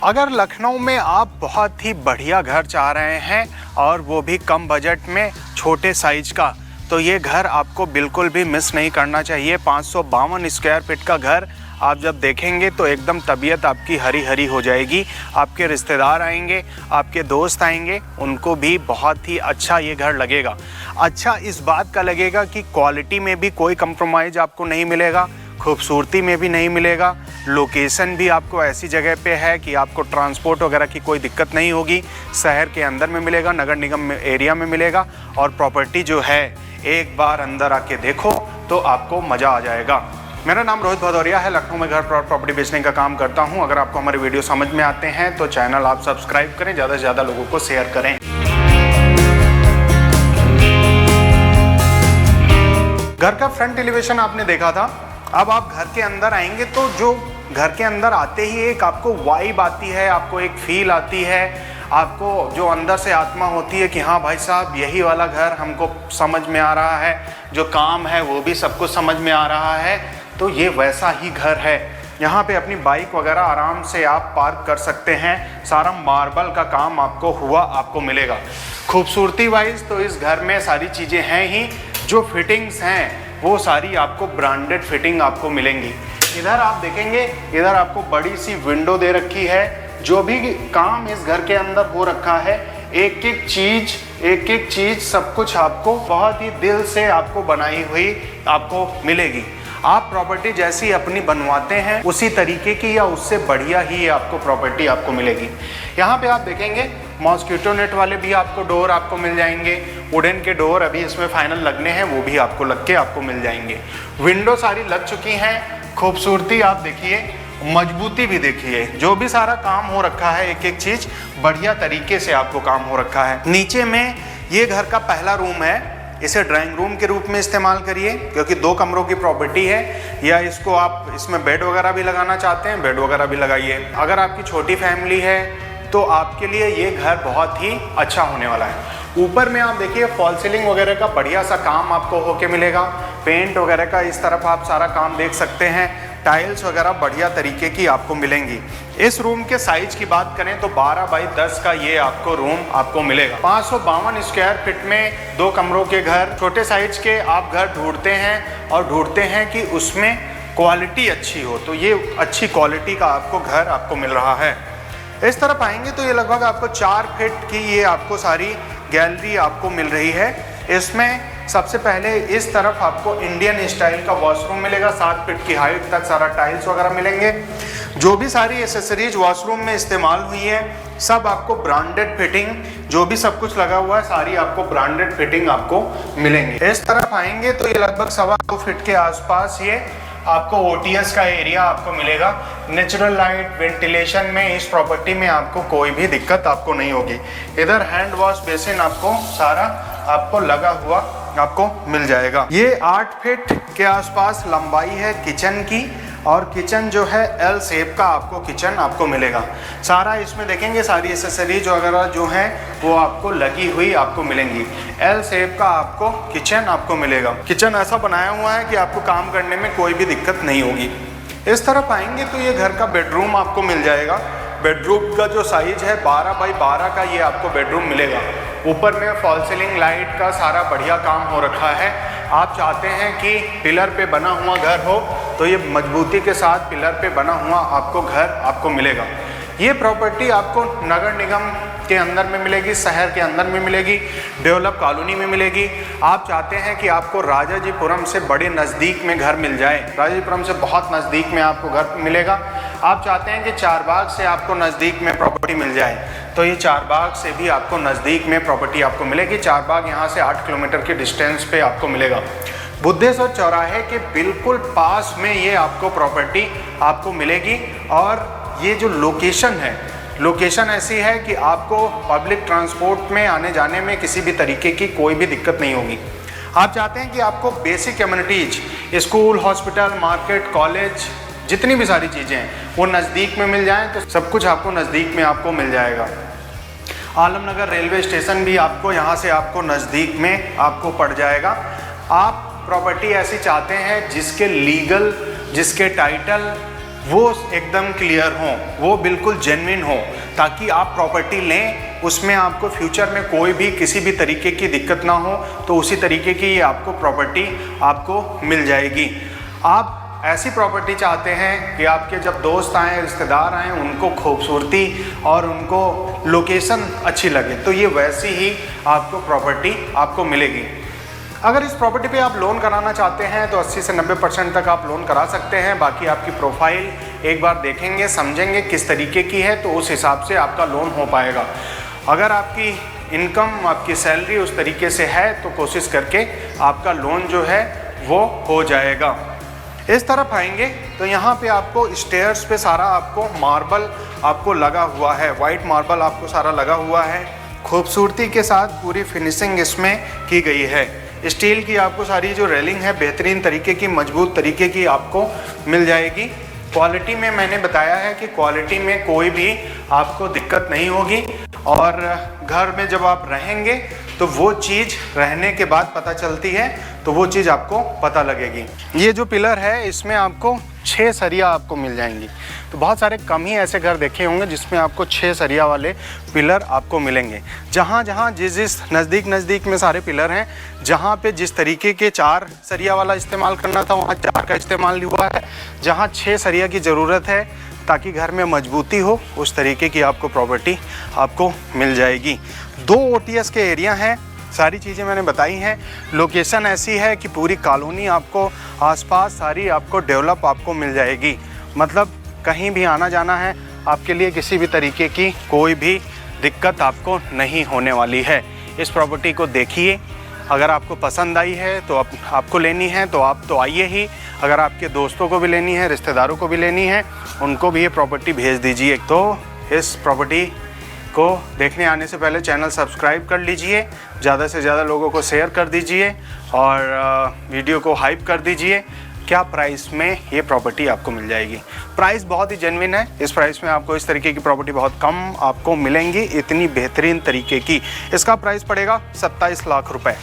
अगर लखनऊ में आप बहुत ही बढ़िया घर चाह रहे हैं और वो भी कम बजट में छोटे साइज का, तो ये घर आपको बिल्कुल भी मिस नहीं करना चाहिए। 552 स्क्वायर फीट का घर आप जब देखेंगे तो एकदम तबीयत आपकी हरी हरी हो जाएगी। आपके रिश्तेदार आएंगे, आपके दोस्त आएंगे, उनको भी बहुत ही अच्छा ये घर लगेगा। अच्छा इस बात का लगेगा कि क्वालिटी में भी कोई कंप्रोमाइज़ आपको नहीं मिलेगा, खूबसूरती में भी नहीं मिलेगा, लोकेशन भी आपको ऐसी जगह पे है कि आपको ट्रांसपोर्ट वगैरह की कोई दिक्कत नहीं होगी। शहर के अंदर में मिलेगा, नगर निगम एरिया में मिलेगा। और प्रॉपर्टी जो है एक बार अंदर आके देखो तो आपको मज़ा आ जाएगा। मेरा नाम रोहित भदौरिया है, लखनऊ में घर प्रॉपर्टी बेचने का काम करता हूं। अगर आपको हमारे वीडियो समझ में आते हैं तो चैनल आप सब्सक्राइब करें, ज़्यादा से ज़्यादा लोगों को शेयर करें। घर का फ्रंट एलिवेशन आपने देखा था। अब आप घर के अंदर आएंगे तो जो घर के अंदर आते ही एक आपको वाइब आती है, आपको एक फील आती है, आपको जो अंदर से आत्मा होती है कि हाँ भाई साहब यही वाला घर हमको समझ में आ रहा है, जो काम है वो भी सब कुछ समझ में आ रहा है, तो ये वैसा ही घर है। यहाँ पे अपनी बाइक वगैरह आराम से आप पार्क कर सकते हैं। सारा मार्बल का काम आपको हुआ आपको मिलेगा। खूबसूरती वाइज तो इस घर में सारी चीज़ें हैं ही, जो फिटिंग्स हैं वो सारी आपको ब्रांडेड फिटिंग आपको मिलेंगी। इधर आप देखेंगे, इधर आपको बड़ी सी विंडो दे रखी है। जो भी काम इस घर के अंदर हो रखा है, एक एक चीज़ सब कुछ आपको बहुत ही दिल से आपको बनाई हुई आपको मिलेगी। आप प्रॉपर्टी जैसी अपनी बनवाते हैं उसी तरीके की या उससे बढ़िया ही आपको प्रॉपर्टी आपको मिलेगी। यहाँ पे आप देखेंगे मॉस्किटो नेट वाले भी आपको डोर आपको मिल जाएंगे। वुडन के डोर अभी इसमें फाइनल लगने हैं, वो भी आपको लग के आपको मिल जाएंगे। विंडो सारी लग चुकी हैं। खूबसूरती आप देखिए, मजबूती भी देखिए, जो भी सारा काम हो रखा है एक एक चीज़ बढ़िया तरीके से आपको काम हो रखा है। नीचे में ये घर का पहला रूम है, इसे ड्राइंग रूम के रूप में इस्तेमाल करिए क्योंकि 2 कमरों की प्रॉपर्टी है। या इसको आप इसमें बेड वगैरह भी लगाना चाहते हैं, बेड वगैरह भी लगाइए। अगर आपकी छोटी फैमिली है तो आपके लिए ये घर बहुत ही अच्छा होने वाला है। ऊपर में आप देखिए फॉल सीलिंग वगैरह का बढ़िया सा काम आपको होके मिलेगा। पेंट वगैरह का इस तरफ आप सारा काम देख सकते हैं। टाइल्स वगैरह बढ़िया तरीके की आपको मिलेंगी। इस रूम के साइज की बात करें तो 12 बाई 10 का ये आपको रूम आपको मिलेगा। 552 स्क्वायर फीट में 2 कमरों के घर, छोटे साइज के आप घर ढूंढते हैं और ढूंढते हैं कि उसमें क्वालिटी अच्छी हो, तो ये अच्छी क्वालिटी का आपको घर आपको मिल रहा है। इस तरफ आएंगे तो ये लगभग आपको 4 फीट की ये आपको सारी गैलरी आपको मिल रही है। इसमें सबसे पहले इस तरफ आपको इंडियन स्टाइल का वॉशरूम मिलेगा। 7 फीट की हाइट तक सारा टाइल्स वगैरह मिलेंगे। जो भी सारी एसेसरीज वॉशरूम में इस्तेमाल हुई है सब आपको ब्रांडेड फिटिंग, जो भी सब कुछ लगा हुआ है सारी आपको ब्रांडेड फिटिंग आपको मिलेंगे। इस तरफ आएंगे तो ये लगभग 2.25 फीट के आसपास ये आपको OTS का एरिया आपको मिलेगा। नेचुरल लाइट वेंटिलेशन में इस प्रॉपर्टी में आपको कोई भी दिक्कत आपको नहीं होगी। इधर हैंड वॉश बेसिन आपको सारा आपको लगा हुआ आपको मिल जाएगा। ये 8 फीट के आसपास लंबाई है किचन की, और किचन जो है L शेप का आपको किचन आपको मिलेगा। सारा इसमें देखेंगे सारी एसेसरीज वगैरह जो हैं वो आपको लगी हुई आपको मिलेंगी। L शेप का आपको किचन आपको मिलेगा। किचन ऐसा बनाया हुआ है कि आपको काम करने में कोई भी दिक्कत नहीं होगी। इस तरफ आएंगे तो ये घर का बेडरूम आपको मिल जाएगा। बेडरूम का जो साइज है 12 बाई 12 का ये आपको बेडरूम मिलेगा। ऊपर में फॉल सीलिंग लाइट का सारा बढ़िया काम हो रखा है। आप चाहते हैं कि पिलर पे बना हुआ घर हो तो ये मजबूती के साथ पिलर पे बना हुआ आपको घर आपको मिलेगा। ये प्रॉपर्टी आपको नगर निगम के अंदर में मिलेगी, शहर के अंदर में मिलेगी, डेवलप कॉलोनी में मिलेगी। आप चाहते हैं कि आपको राजाजीपुरम से बड़े नज़दीक में घर मिल जाए, राजाजीपुरम से बहुत नज़दीक में आपको घर मिलेगा। आप चाहते हैं कि चारबाग से आपको नज़दीक में प्रॉपर्टी मिल जाए, तो ये चारबाग से भी आपको नज़दीक में प्रॉपर्टी आपको मिलेगी। चारबाग यहाँ से 8 किलोमीटर के डिस्टेंस पे आपको मिलेगा। बुद्धेश्वर चौराहे के बिल्कुल पास में ये आपको प्रॉपर्टी आपको मिलेगी। और ये जो लोकेशन है, लोकेशन ऐसी है कि आपको पब्लिक ट्रांसपोर्ट में आने जाने में किसी भी तरीके की कोई भी दिक्कत नहीं होगी। आप चाहते हैं कि आपको basic amenities, school, hospital, market, college, जितनी भी सारी चीज़ें हैं वो नज़दीक में मिल जाएं, तो सब कुछ आपको नज़दीक में आपको मिल जाएगा। आलमनगर रेलवे स्टेशन भी आपको यहाँ से आपको नज़दीक में आपको पड़ जाएगा। आप प्रॉपर्टी ऐसी चाहते हैं जिसके लीगल, जिसके टाइटल वो एकदम क्लियर हो, वो बिल्कुल जेन्युइन हो, ताकि आप प्रॉपर्टी लें उसमें आपको फ्यूचर में कोई भी किसी भी तरीके की दिक्कत ना हो, तो उसी तरीके की ये आपको प्रॉपर्टी आपको मिल जाएगी। आप ऐसी प्रॉपर्टी चाहते हैं कि आपके जब दोस्त आएँ, रिश्तेदार आएँ, उनको खूबसूरती और उनको लोकेशन अच्छी लगे, तो ये वैसी ही आपको प्रॉपर्टी आपको मिलेगी। अगर इस प्रॉपर्टी पे आप लोन कराना चाहते हैं तो 80 से 90% तक आप लोन करा सकते हैं। बाकी आपकी प्रोफाइल एक बार देखेंगे, समझेंगे किस तरीके की है, तो उस हिसाब से आपका लोन हो पाएगा। अगर आपकी इनकम, आपकी सैलरी उस तरीके से है तो कोशिश करके आपका लोन जो है वो हो जाएगा। इस तरफ आएंगे तो यहाँ पे आपको स्टेयर्स पे सारा आपको मार्बल आपको लगा हुआ है, वाइट मार्बल आपको सारा लगा हुआ है। खूबसूरती के साथ पूरी फिनिशिंग इसमें की गई है। स्टील की आपको सारी जो रेलिंग है बेहतरीन तरीके की, मजबूत तरीके की आपको मिल जाएगी। क्वालिटी में मैंने बताया है कि क्वालिटी में कोई भी आपको दिक्कत नहीं होगी, और घर में जब आप रहेंगे तो वो चीज़ रहने के बाद पता चलती है, तो वो चीज़ आपको पता लगेगी। ये जो पिलर है इसमें आपको 6 सरिया आपको मिल जाएंगी। तो बहुत सारे कम ही ऐसे घर देखे होंगे जिसमें आपको 6 सरिया वाले पिलर आपको मिलेंगे। जहाँ जहाँ जिस नज़दीक में सारे पिलर हैं, जहाँ पे जिस तरीके के 4 सरिया वाला इस्तेमाल करना था वहाँ 4 का इस्तेमाल हुआ है। जहाँ 6 सरिया की ज़रूरत है ताकि घर में मजबूती हो, उस तरीके की आपको प्रॉपर्टी आपको मिल जाएगी। 2 OTS के एरिया हैं, सारी चीज़ें मैंने बताई हैं। लोकेशन ऐसी है कि पूरी कॉलोनी आपको आसपास सारी आपको डेवलप आपको मिल जाएगी। मतलब कहीं भी आना जाना है आपके लिए किसी भी तरीके की कोई भी दिक्कत आपको नहीं होने वाली है। इस प्रॉपर्टी को देखिए, अगर आपको पसंद आई है तो आपको लेनी है तो आप तो आइए ही। अगर आपके दोस्तों को भी लेनी है, रिश्तेदारों को भी लेनी है, उनको भी ये प्रॉपर्टी भेज दीजिए। तो इस प्रॉपर्टी को देखने आने से पहले चैनल सब्सक्राइब कर लीजिए, ज़्यादा से ज़्यादा लोगों को शेयर कर दीजिए और वीडियो को हाइप कर दीजिए। क्या प्राइस में ये प्रॉपर्टी आपको मिल जाएगी। प्राइस बहुत ही जेन्युइन है। इस प्राइस में आपको इस तरीके की प्रॉपर्टी बहुत कम आपको मिलेंगी, इतनी बेहतरीन तरीके की। इसका प्राइस पड़ेगा 27 लाख रुपए।